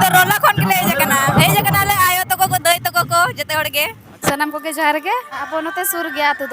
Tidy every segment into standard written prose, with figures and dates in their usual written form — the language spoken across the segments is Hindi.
तो रोला खन के ले जकना ले आयो तो को दई तो को जते हड़ के सनम को के जहर के अब नते सुर गया तो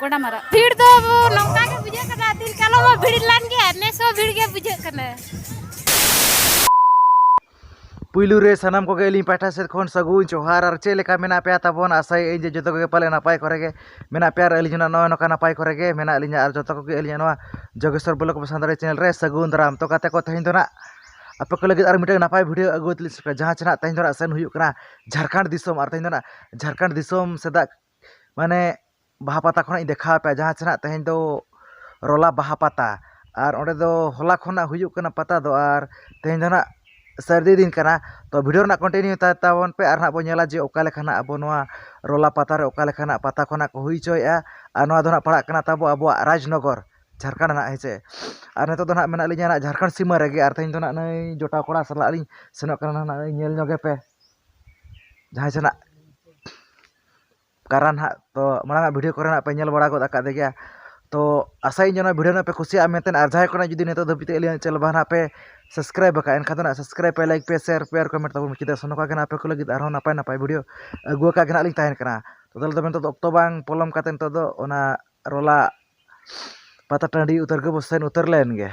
गोडा मारा भीड़ तो नौका के बुझे कना दिन कालो में भीड़ लान गया ने सो भीड़ के बुझे कना पुलू रे सानाम को गेली पाठा से खन सगुन जोहार और चे लेका मेना पे ताबोन आसाई जे जतो के पाले नापाय करेगे मेना प्यार अलिजना नय नका नापाय करेगे मेना अलिना और जतो को अलिना नवा जोगेश्वर ब्लॉक बसंदरे चैनल रे सगुन दाराम तो काते को तहिन दोना आपे को लगे और मिटे नापाय वीडियो अगुत लिस जहां चना तहिन दोना सेन हुयु कना झारखंड दिसोम और तहिन दोना झारखंड दिसोम सेदा माने बाहा पाता खना देखा पे जहां चना तहिन दो रोला बाहा पाता और ओंडे दो होला खना हुयु कना पता दो और तहिन दोना सर्दी दिन करना तो वीडियो ना कंटिन्यू ताबन पे और ना बो नेला जे ओका लेखाना अबो नोआ रोला पाता रे ओका लेखाना पाता खना को हुई चोया और नोआ दो ना पड़ा कना ताबो अबो राजनगर झारखंड ना हेचे और नेतो दो ना मेना लिया ना झारखंड सीमा रेगे और तहिन दो ना नै जोटा कोड़ा सला अली सेनो कना ना नेल नगे पे जहां सेना कारण हा तो मांगा वीडियो करना पे नेल बड़ा गद आका देगिया तो आशा इन वीडियो ना पे खुशी मेनतेन और जहां कोना जुदी नेतो धबिते एलियन चल बहाना पे सब्सक्राइब का एनखा ना सब्सक्राइब पे लाइक पे शेयर पे कमेंट तब चिदा सनोका के पे को लगी आरो नापाय नापाय वीडियो अगुआ का गना लिंग ताहेन कना तो दल दबेन तो ऑक्टो बांग पोलम कातेन तो दो ओना रोला पाता टांडी उतर के बसेन उतर लेन गे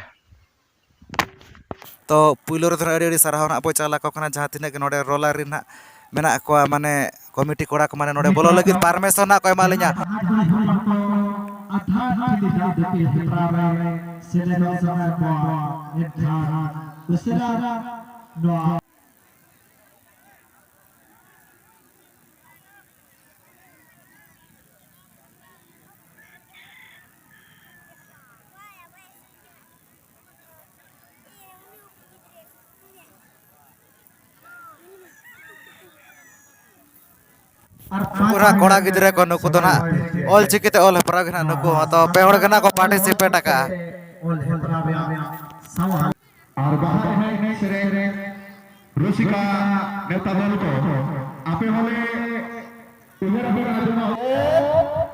तो पुइलो रे थोड़ा अड़ी साराव ना बो चाला को कना जहां तिना के नोडे रोला रे ना मेना को माने कमिटी कोड़ा को माने नोडे बोलो लगी परमिशन ना को मालिnya पूरा कोड़ा गिदरे को नुकु तो ना ऑल चिकिते ऑल हेपरा गना नुकु तो पेहड़ गना को पार्टिसिपेट का और बाहर है सेरे रुसिका नेता दल को आपे होले उधर अगर आजुमा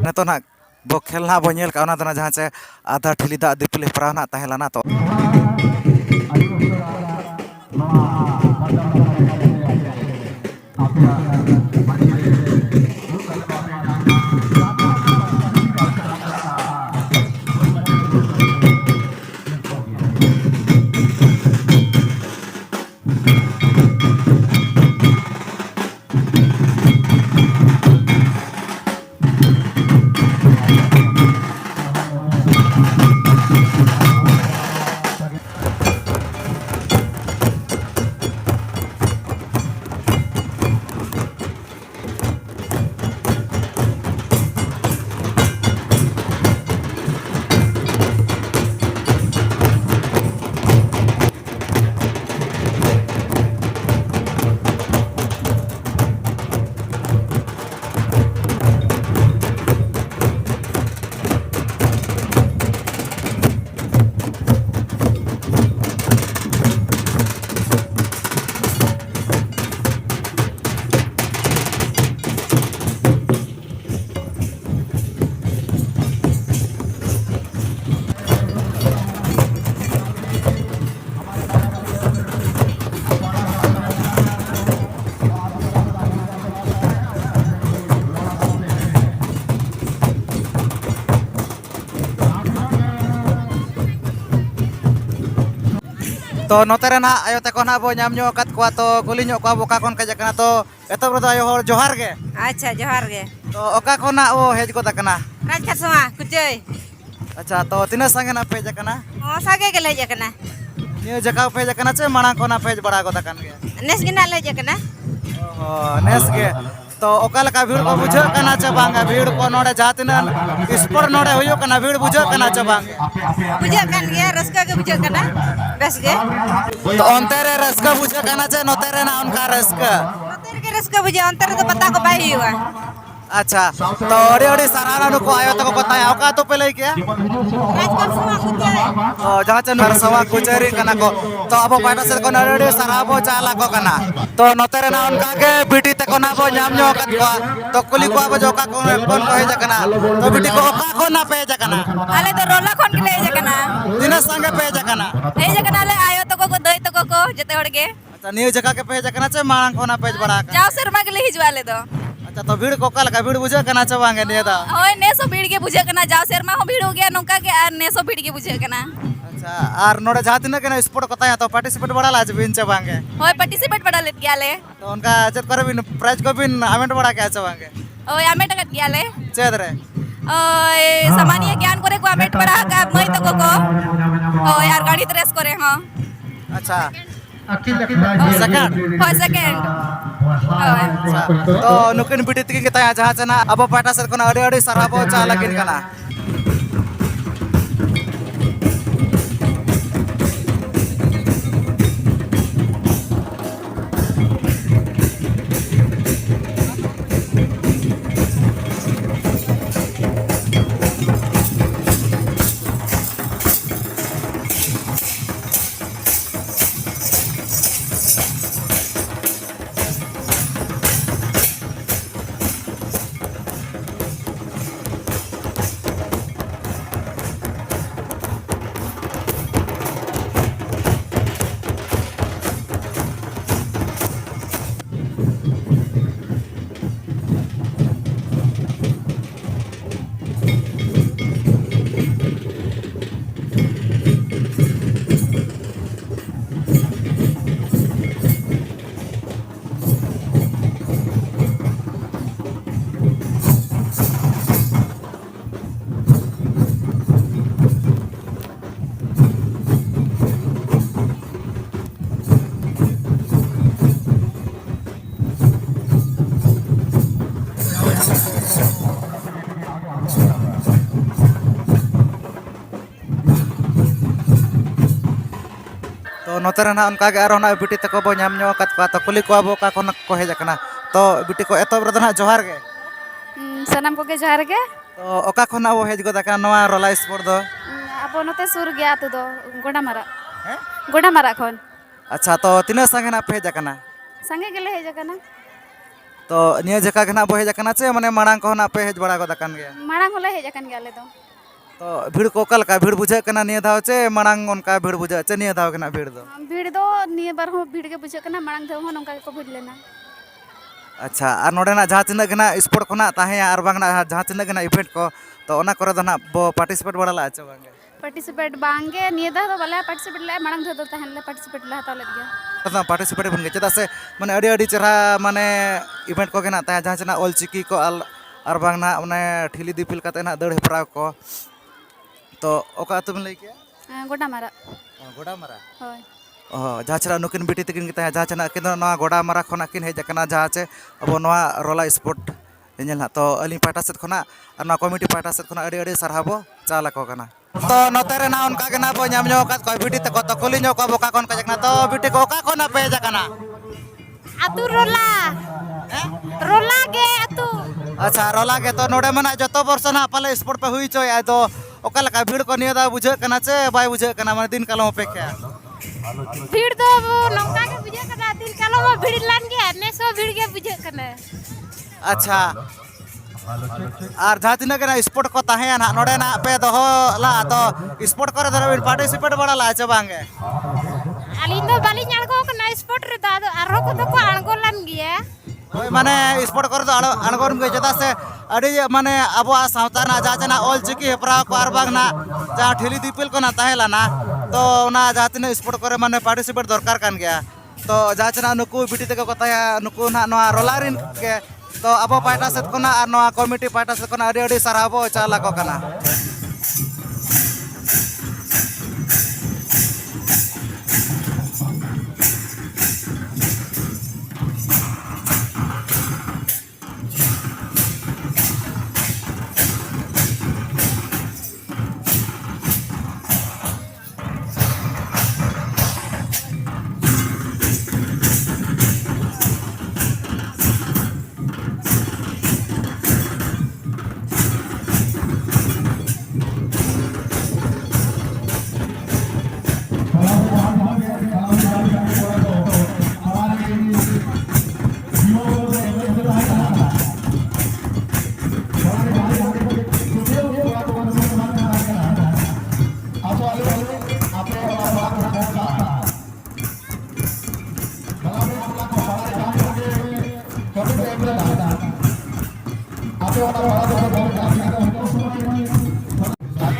नेतो ना बो खेल ना बो नेल का ना तना जहां से आधा ठिली दा दिपले परा ना ताहेला ना तो तो नोते रे ना आयो तको ना बो नाम ᱧᱚ ᱠᱟᱛ ᱠᱚᱣᱟ तो कुली ᱧᱚ ᱠᱚᱣᱟ ᱵᱚᱠᱟ ᱠᱷᱚᱱ ᱠᱟᱡ ᱠᱟᱱᱟ तो एतो ᱨᱮᱫᱚ आयो हर जोहार गे अच्छा जोहार गे तो ओका खोना ओ हेज को तकना राजखसवा कुचय अच्छा तो तिना संगे ना पेज कना ओ सागे के ले जकना नियो जका पेज कना चे माणा को ना पेज बड़ा को तकन गे नेस गिना ले जकना ओ नेस गे तो ओकालका भीड़ को बुझे कना चे बांगे भीड़ को नोडे जातिना स्पोर्ट नोडे होयो कना भीड़ बुझे कना चे बांगे बुझे कन गया रस्का के बुझे कना बस गे तो अंतरे रस्का बुझे कना चे नोतेरे ना उनका रस्का तेरे के रस्का बुझे अंतर तो पता को पाई हुआ अच्छा तो अड़ी सरारा नुको आयो तो बताया का तो पहले क्या राजकोट सुमा कुचे तो जहाँ चे नरसवा कुचेरी कना को तो अब पाटा से को अड़ी सराबो चाला को कना तो नोतेरे ना उनका के बिटी ते को ना बो नाम न्यो कत को तो कुली को अब जो का को हे जकना तो बिटी को का को ना पे जकना आले तो रोला खन के ले जकना दिने संगे पे जकना हे जकना ले आयो तो को दई तो को जते हड़गे अच्छा न्यू जगह के पे जकना चे मांग को ना पे बड़ा का जाओ शर्मा के ले हिजवाले दो अच्छा तो भीड़ को कल का भीड़ बुझे कना चे बांगे ने दा ओए नेसो भीड़ के बुझे कना जाओ शर्मा हो भीड़ हो गया नौका के आर नेसो भीड़ के बुझे कना अच्छा आर नोडे जाति न के स्पोर्ट को तो पार्टिसिपेट बड़ा लाज बिन चे बांगे ओए पार्टिसिपेट बड़ा लेत गया ले तो उनका चेत करे बिन प्राइज को बिन आमेंट बड़ा के चे बांगे ओए आमेट कत गया ले चेत रे ओए सामान्य ज्ञान करे को आमेट बड़ा का मई तो को ओए यार गाड़ी रेस करे हां अच्छा सेकंड हो सेकंड तो नुकिन बिटी तकिन के तया जहाँ चना अब पाटा से कोना अड़ी अड़ी सराबो चा लगिन कना तो नोतेरे ना उनका के आरो ना बिटी तको बो नाम न्यो कत को तो कुली को अब का को हे जकना तो बिटी को एतो ब्रदर ना जोहार गे सनम को के जहर के तो ओका खना वो हेज गोदा का नवा रोला स्पोर्ट दो अब नोते सुर गया तो गोडा हैं मारा खन अच्छा तो तिना संगे ना पे जकना संगे गेले हे जकना तो निया जका के ना बो हे जकना चे माने मांग को ना पे हेज बड़ा गोदा कान गया माड़ा होले हे जकन गेले तो भीड़ को कल का भीड़ बुझे कना निया धाव चे मांग उनका भीड़ बुझे चे निया धाव के ना भीड़ दो भीड़ दो निये बार हो भीड़ के बुझे कना मांग धो हो नंका को भीड़ लेना अच्छा और नोडे ना जहाँ तिना गना स्पोर्ट को ना ताहे और बांग ना जहाँ तिना गना इवेंट को तो ओना करे दो ना बो पार्टिसिपेट बड़ा ला चे बांगे पार्टिसिपेट बांगे निये दा तो बाले पार्टिसिपेट ले मांग धो तहन ले पार्टिसिपेट ले हता ले गया तो पार्टिसिपेट बन गए चेदा से माने अड़ी अड़ी चेहरा माने इवेंट को गना ताहे जहाँ चना ऑल चिकी को और बांग ना माने ठिली दिपिल काते ना दड़ हेपरा को तो ओका तुम ले क्या गोडा मारा गोडा मारा होय जहाँ चला नुकिन बिटी तकिन के जहाँ चना किन नवा गोडा मारा खना किन हेज कना जहाँ चे अब नवा रोला स्पोर्ट नेल ना तो अली पाटा सेट खना और नवा कमिटी पाटा सेट खना अड़ी अड़ी सरहाबो चाला को कना तो नोतेरे ना उनका के ना बो नाम न्यो का कोई बिटी तको तो कुली न्यो को बोका कोन का जकना तो बिटी को का कोना पे जकना आतु रोला रोला गे आतु अच्छा रोला के तो नोडे मना जतो वर्ष ना पाले स्पोर्ट पे हुई चोय तो ओकल का भीड़ को नियदा बुझे कना चे बाय बुझे कना माने दिन कालो पे क्या भीड़ दो नौका के बुझे कना दिन कालो में भीड़ लान गया ने सो भीड़ के बुझे कना अच्छा और जहाँ तीन के स्पोर्ट को ताहे ना नोडे ना पे दो ला तो स्पोर्ट करे धर पार्टिसिपेट बड़ा ला चे बांगे अली दो बाली अड़गो कना स्पोर्ट रे दादो आरो को तो को अड़गो लान गया ओय माने स्पोर्ट करे तो अड़गोन के जता से अड़ी माने अब सावता ना जहाँ चना ऑल चिकी हेपरा को और बाग ना जहाँ ठेली दीपिल को ना ताहेला ना तो ना जहाँ तीन स्पोर्ट करे माने पार्टिसिपेट दरकार कान गया तो जहाँ चना नुकु बिटी तक को ताया नुकु ना नवा रोलारिन के तो अब पाटा सेट को ना और नवा कमिटी पाटा सेट को ना अड़ी अड़ी सराबो चाला को कना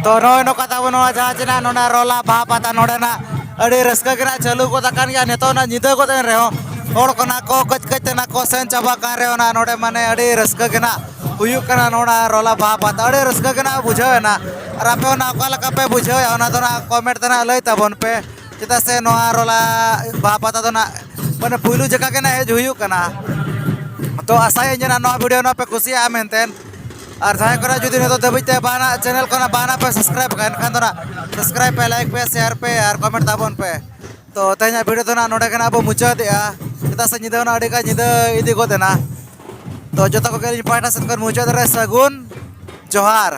तो नोय नो कथा बनो जहाँ जना नोना रोला बाहा पाता नोडेना अड़ी रस्का के चालू को तकान गया नेतो ना निदे को तन रहो और कोना को कच कच ना को सेन चाबा कर रहे हो ना नोडे माने अड़ी रस्का के ना हुयु कना नोना रोला बाहा पाता अड़ी रस्का के ना बुझाव ना और आपे ना ओका लका पे बुझाव ना तो ना कमेंट तना लई तबन पे चेदा से नोआ रोला बाहा पाता तो ना माने पुइलु जका के ना हेज हुयु कना तो आसाय जना नो वीडियो ना पे कुसिया मेनतेन और जहाँ को जुदी तो दबीते बाना चैनल को ना बाना पे सब्सक्राइब कर खान तो ना सब्सक्राइब पे लाइक पे शेयर पे और कमेंट ताबन पे तो तेना वीडियो तो ना नोडे अब मुचाद चेदा से निदा अड़ी का निदा इदी को देना तो जो को पाटा से मुचाद रे सगुन जोहार।